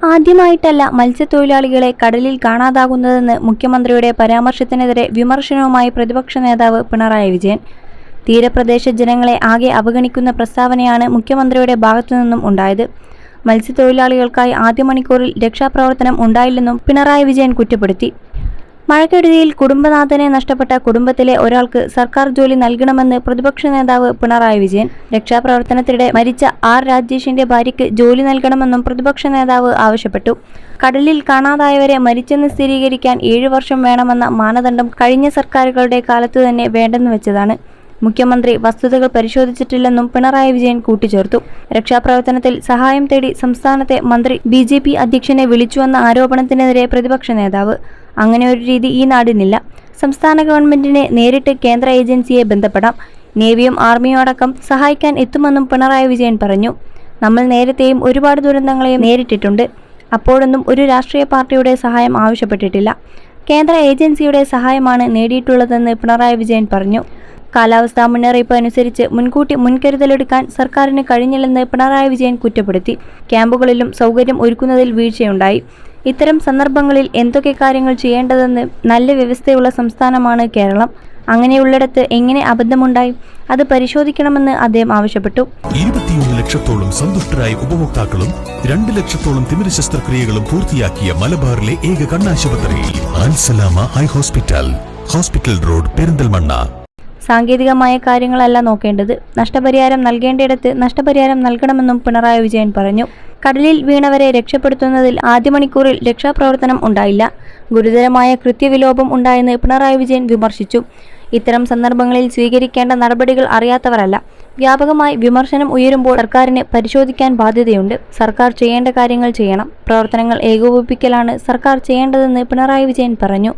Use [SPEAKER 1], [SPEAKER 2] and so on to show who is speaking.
[SPEAKER 1] ആദ്യമായിട്ടല്ല മത്സ്യത്തൊഴിലാളികളെ കടലിൽ കാണാതാകുന്നതെന്ന് മുഖ്യമന്ത്രിയുടെ പരാമർശത്തിനെതിരെ വിമർശനവുമായി പ്രതിപക്ഷ നേതാവ് പിണറായി വിജയൻ. തീരപ്രദേശ ജനങ്ങളെ ആകെ അവഗണിക്കുന്ന പ്രസ്താവനയാണ് മുഖ്യമന്ത്രിയുടെ ഭാഗത്തുനിന്നും ഉണ്ടായത്. മത്സ്യത്തൊഴിലാളികൾക്കായി ആദ്യ മണിക്കൂറിൽ രക്ഷാപ്രവർത്തനം ഉണ്ടായില്ലെന്നും പിണറായി വിജയൻ കുറ്റപ്പെടുത്തി. മഴക്കെടുതിയിൽ കുടുംബനാഥനെ നഷ്ടപ്പെട്ട കുടുംബത്തിലെ ഒരാൾക്ക് സർക്കാർ ജോലി നൽകണമെന്ന് പ്രതിപക്ഷ നേതാവ് പിണറായി വിജയൻ. രക്ഷാപ്രവർത്തനത്തിനിടെ മരിച്ച ആർ രാജേഷിന്റെ ഭാര്യയ്ക്ക് ജോലി നൽകണമെന്നും പ്രതിപക്ഷ നേതാവ് ആവശ്യപ്പെട്ടു. കടലിൽ കാണാതായവരെ മരിച്ചെന്ന് സ്ഥിരീകരിക്കാൻ 7 വർഷം വേണമെന്ന മാനദണ്ഡം കഴിഞ്ഞ സർക്കാരുകളുടെ കാലത്തു തന്നെ വേണ്ടെന്ന് വെച്ചതാണ്. മുഖ്യമന്ത്രി വസ്തുതകൾ പരിശോധിച്ചിട്ടില്ലെന്നും പിണറായി വിജയൻ കൂട്ടിച്ചേർത്തു. രക്ഷാപ്രവർത്തനത്തിൽ സഹായം തേടി സംസ്ഥാനത്തെ മന്ത്രി BJP അധ്യക്ഷനെ വിളിച്ചുവെന്ന ആരോപണത്തിനെതിരെ പ്രതിപക്ഷ നേതാവ്, അങ്ങനെ ഒരു രീതി ഈ നാടിനില്ല. സംസ്ഥാന ഗവൺമെന്റിനെ നേരിട്ട് കേന്ദ്ര ഏജൻസിയെ ബന്ധപ്പെടാം. നേവിയും ആർമിയും അടക്കം സഹായിക്കാൻ എത്തുമെന്നും പിണറായി വിജയൻ പറഞ്ഞു. നമ്മൾ നേരത്തെയും ഒരുപാട് ദുരന്തങ്ങളെയും നേരിട്ടിട്ടുണ്ട്. അപ്പോഴൊന്നും ഒരു രാഷ്ട്രീയ പാർട്ടിയുടെ സഹായം ആവശ്യപ്പെട്ടിട്ടില്ല. കേന്ദ്ര ഏജൻസിയുടെ സഹായമാണ് നേടിയിട്ടുള്ളതെന്ന് പിണറായി വിജയൻ പറഞ്ഞു. കാലാവസ്ഥാ മുന്നറിയിപ്പ് അനുസരിച്ച് മുൻകൂട്ടി മുൻകരുതലെടുക്കാൻ സർക്കാരിന് കഴിഞ്ഞില്ലെന്ന് പിണറായി വിജയൻ കുറ്റപ്പെടുത്തി. ക്യാമ്പുകളിലും സൗകര്യം ഒരുക്കുന്നതിൽ വീഴ്ചയുണ്ടായി. ഇത്തരം സന്ദർഭങ്ങളിൽ എന്തൊക്കെ കാര്യങ്ങൾ ചെയ്യേണ്ടതെന്ന് നല്ല വ്യവസ്ഥയുള്ള സംസ്ഥാനമാണ് കേരളം. അങ്ങനെയുള്ളിടത്ത് എങ്ങനെ അബദ്ധമുണ്ടായി? അത് പരിശോധിക്കണമെന്ന് അദ്ദേഹം ആവശ്യപ്പെട്ടു.
[SPEAKER 2] 21 ലക്ഷത്തോളം സന്തുഷ്ടരായ ഉപഭോക്താക്കളും 2 ലക്ഷത്തോളം തിമിര ശസ്ത്രക്രിയകളും പൂർത്തിയാക്കിയ മലബാറിലെ ഏക കണ്ണാശുപത്രി ആൻസലാമ eye hospital, hospital road, Perinthalmanna.
[SPEAKER 1] സാങ്കേതികമായ കാര്യങ്ങളല്ല നോക്കേണ്ടത്. നഷ്ടപരിഹാരം നൽകേണ്ടിടത്ത് നഷ്ടപരിഹാരം നൽകണമെന്നും പിണറായി വിജയൻ പറഞ്ഞു. കടലിൽ വീണവരെ രക്ഷപ്പെടുത്തുന്നതിൽ ആദ്യ മണിക്കൂറിൽ രക്ഷാപ്രവർത്തനം ഉണ്ടായില്ല. ഗുരുതരമായ കൃത്യവിലോപം ഉണ്ടായെന്ന് പിണറായി വിജയൻ വിമർശിച്ചു. ഇത്തരം സന്ദർഭങ്ങളിൽ സ്വീകരിക്കേണ്ട നടപടികൾ അറിയാത്തവരല്ല. വ്യാപകമായി വിമർശനം ഉയരുമ്പോൾ സർക്കാരിന് പരിശോധിക്കാൻ ബാധ്യതയുണ്ട്. സർക്കാർ ചെയ്യേണ്ട കാര്യങ്ങൾ ചെയ്യണം. പ്രവർത്തനങ്ങൾ ഏകോപിപ്പിക്കലാണ് സർക്കാർ ചെയ്യേണ്ടതെന്ന് പിണറായി വിജയൻ പറഞ്ഞു.